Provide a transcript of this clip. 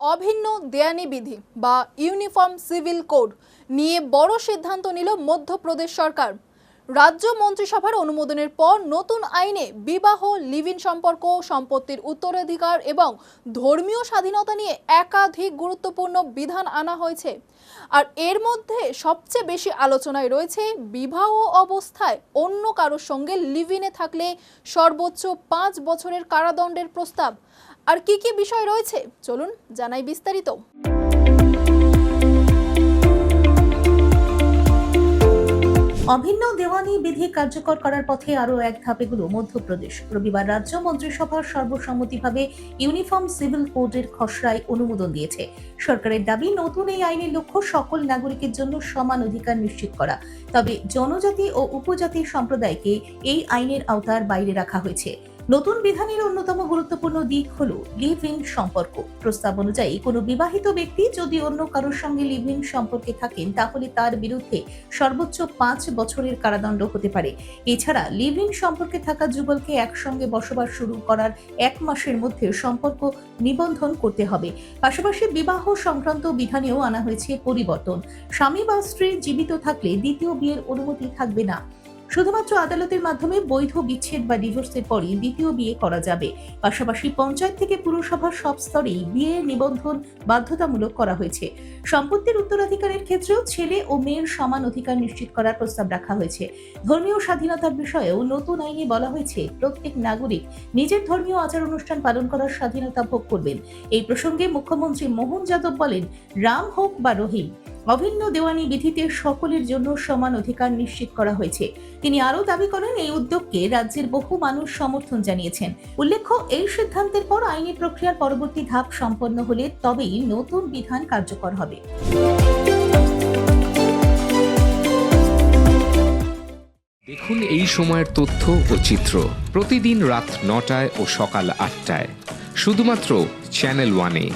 অভিন্ন দেয়ানি বিধি বা ইউনিফর্ম সিভিল কোড নিয়ে বড় সিদ্ধান্ত নিল মধ্যপ্রদেশ সরকার। রাজ্য মন্ত্রিসভার অনুমোদনের পর নতুন আইনে বিবাহ, লিভ ইন সম্পর্ক, সম্পত্তির উত্তরাধিকার এবং ধর্মীয় স্বাধীনতা নিয়ে একাধিক গুরুত্বপূর্ণ বিধান আনা হয়েছে। আর এর মধ্যে সবচেয়ে বেশি আলোচনায় রয়েছে বিবাহ অবস্থায় অন্য কারোর সঙ্গে লিভ ইনে থাকলে সর্বোচ্চ 5 বছরের কারাদণ্ডের প্রস্তাব। আর কি কি বিষয় রয়েছে চলুন জানাই বিস্তারিত। অভিন্ন দেওয়ানি বিধি কার্যকর করার পথে আরও এক ধাপ এগুলো মধ্যপ্রদেশ। রবিবার রাজ্য মন্ত্রিসভার সর্বসম্মতিভাবে ইউনিফর্ম সিভিল কোডের খসড়ায় অনুমোদন দিয়েছে। সরকারের দাবি, নতুন এই আইনের লক্ষ্য সকল নাগরিকের জন্য সমান অধিকার নিশ্চিত করা। তবে জনজাতি ও উপজাতি সম্প্রদায়কে এই আইনের আওতার বাইরে রাখা হয়েছে। নতুন বিধানের অন্যতম গুরুত্বপূর্ণ দিক হলো লিভ ইন সম্পর্ক। প্রস্তাব অনুযায়ী কোনো বিবাহিত ব্যক্তি যদি অন্য কারোর সঙ্গে লিভ ইন সম্পর্কে থাকেন, তাহলে তার বিরুদ্ধে সর্বোচ্চ 5 বছরের কারাদণ্ড হতে পারে। এছাড়া লিভ ইন সম্পর্কে থাকা যুগলকে একসঙ্গে বসবাস শুরু করার 1 মাসের মধ্যে সম্পর্ক নিবন্ধন করতে হবে। পাশাপাশি বিবাহ সংক্রান্ত বিধানেও আনা হয়েছে পরিবর্তন। স্বামী বা স্ত্রী জীবিত থাকলে দ্বিতীয় বিয়ের অনুমতি থাকবে না। শুধুমাত্র আদালতের মাধ্যমে বৈধ বিচ্ছেদ বা ডিভোর্সের পরই দ্বিতীয় বিয়ে করা যাবে। পাশাপাশি পঞ্চায়েত থেকে পুরসভার সব স্তরেই বিয়ে নিবন্ধন বাধ্যতামূলক করা হয়েছে। সম্পত্তির উত্তরাধিকারের ক্ষেত্রেও ছেলে ও মেয়ের সমান অধিকার নিশ্চিত করার প্রস্তাব রাখা হয়েছে। ধর্মীয় স্বাধীনতার বিষয়েও নতুন আইনে বলা হয়েছে, প্রত্যেক নাগরিক নিজের ধর্মীয় আচার অনুষ্ঠান পালন করার স্বাধীনতা ভোগ করবেন। এই প্রসঙ্গে মুখ্যমন্ত্রী মোহন যাদব বলেন, রাম হোক বা রহিম, অভিন্ন দেওয়ানি বিধিতে সকলের জন্য সমান অধিকার নিশ্চিত করা হয়েছে। তিনি আরও দাবি করেন, এই উদ্যোগকে রাজ্যের বহু মানুষ সমর্থন জানিয়েছেন। উল্লেখ্য, এই সিদ্ধান্তের পর আইনি প্রক্রিয়ার পরবর্তী ধাপ সম্পন্ন হলে তবেই নতুন বিধান কার্যকর হবে। দেখুন এই সময়ের তথ্য ও চিত্র প্রতিদিন রাত 9টায় ও সকাল 8টায় শুধুমাত্র চ্যানেল 1-এ।